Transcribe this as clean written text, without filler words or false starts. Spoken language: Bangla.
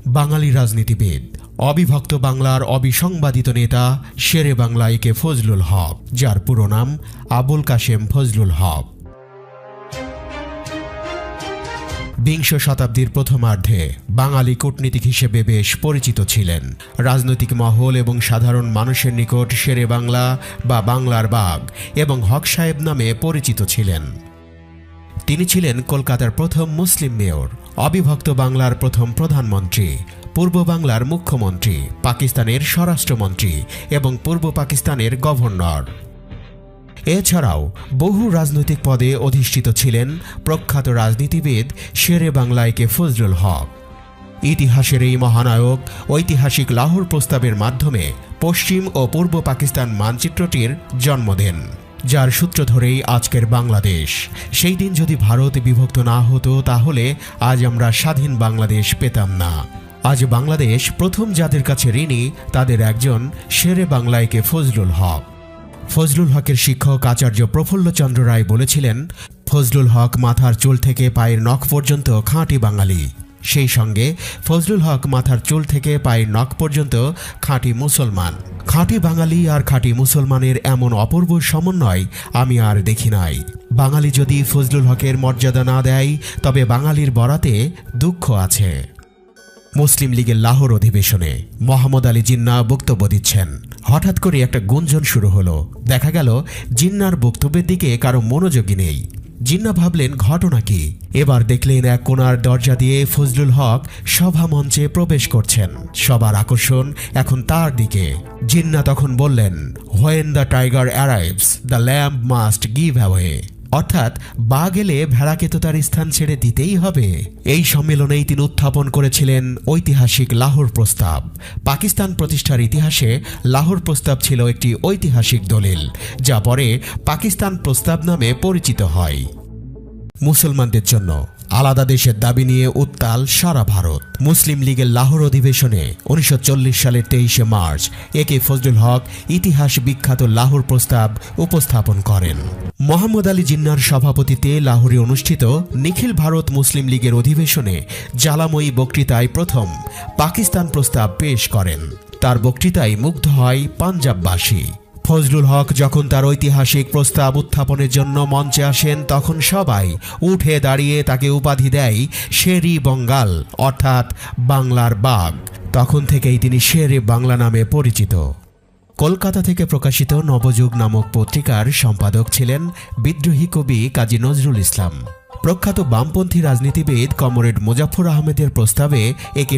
বাঙালি রাজনীতিবিদ, অবিভক্ত বাংলার অবিসংবাদিত নেতা শেরে বাংলা একে ফজলুল হক, যার পুরো নাম আবুল কাশেম ফজলুল হক। বিংশ শতাব্দীর প্রথমার্ধে বাঙালি কূটনীতিক হিসেবে বেশ পরিচিত ছিলেন। রাজনৈতিক মহল এবং সাধারণ মানুষের নিকট শেরে বাংলা বা বাংলার বাঘ এবং হক সাহেব নামে পরিচিত ছিলেন। তিনি ছিলেন কলকাতার প্রথম মুসলিম মেয়র, অবিভক্ত বাংলার প্রথম প্রধানমন্ত্রী, পূর্ব বাংলার মুখ্যমন্ত্রী, পাকিস্তানের স্বরাষ্ট্রমন্ত্রী এবং পূর্ব পাকিস্তানের গভর্নর। এছাড়াও বহু রাজনৈতিক পদে অধিষ্ঠিত ছিলেন প্রখ্যাত রাজনীতিবিদ শেরে বাংলা একে ফজলুল হক। ইতিহাসের এই মহানায়ক ঐতিহাসিক লাহোর প্রস্তাবের মাধ্যমে পশ্চিম ও পূর্ব পাকিস্তান মানচিত্রটির জন্ম দেন, যার সূত্র ধরেই আজকের বাংলাদেশ। সেই দিন যদি ভারত বিভক্ত না হতো তাহলে আজ আমরা স্বাধীন বাংলাদেশ পেতাম না। আজ বাংলাদেশ প্রথম যাদের কাছে ঋণী তাদের একজন শেরে বাংলা একে ফজলুল হক। ফজলুল হকের শিক্ষক আচার্য প্রফুল্লচন্দ্র রায় বলেছিলেন, ফজলুল হক মাথার চুল থেকে পায়ের নখ পর্যন্ত খাঁটি বাঙালি। সেই সঙ্গে ফজলুল হক মাথার চুল থেকে পায়ের নখ পর্যন্ত খাঁটি মুসলমান। খাঁটি বাঙালি আর খাঁটি মুসলমানের এমন অপূর্ব সমন্বয় আমি আর দেখি নাই। বাঙালি যদি ফজলুল হকের মর্যাদা না দেয় তবে বাঙালির বরাতে দুঃখ আছে। মুসলিম লীগের লাহোর অধিবেশনে মোহাম্মদ আলী জিন্না বক্তব্য দিচ্ছেন। হঠাৎ করে একটা গুঞ্জন শুরু হলো। দেখা গেল জিন্নার বক্তব্যের দিকে কারো মনোযোগী নেই। জিন্না ভাবলেন ঘটনা কি। এবার দেখলেন এক কোণার দরজা দিয়ে ফজলুল হক সভা মঞ্চে প্রবেশ করছেন। সবার আকর্ষণ এখন তার দিকে। জিন্না তখন বললেন, when the tiger arrives the lamb must give away, অর্থাৎ বাঘ এলে ভেড়াকে তো তার স্থান ছেড়ে দিতেই হবে। এই সম্মেলনেই তিনি উত্থাপন করেছিলেন ঐতিহাসিক লাহোর প্রস্তাব। পাকিস্তান প্রতিষ্ঠার ইতিহাসে লাহোর প্রস্তাব ছিল একটি ঐতিহাসিক দলিল, যা পরে পাকিস্তান প্রস্তাব নামে পরিচিত হয়। মুসলমানদের জন্য আলাদা দেশের দাবি নিয়ে উত্তাল সারা ভারত। মুসলিম লীগের লাহোর অধিবেশনে 1940 সালের 23শে মার্চ একে ফজলুল হক ইতিহাস বিখ্যাত লাহোর প্রস্তাব উপস্থাপন করেন। মোহাম্মদ আলী জিন্নার সভাপতিত্বে লাহোরে অনুষ্ঠিত নিখিল ভারত মুসলিম লীগের অধিবেশনে জ্বালাময়ী বক্তৃতায় প্রথম পাকিস্তান প্রস্তাব পেশ করেন। তার বক্তৃতায় মুগ্ধ হয় পাঞ্জাববাসী। ফজলুল হক যখন তার ঐতিহাসিক প্রস্তাব উত্থাপনের জন্য মঞ্চে আসেন তখন সবাই উঠে দাঁড়িয়ে তাকে উপাধি দেয় শেরি বঙ্গাল, অর্থাৎ বাংলার বাঘ। তখন থেকেই তিনি শেরে বাংলা নামে পরিচিত। কলকাতা থেকে প্রকাশিত নবযুগ নামক পত্রিকার সম্পাদক ছিলেন বিদ্রোহী কবি কাজী নজরুল ইসলাম। প্রখ্যাত বামপন্থী রাজনীতিবিদ কমরেড মোজাফফর আহমেদের প্রস্তাবে একে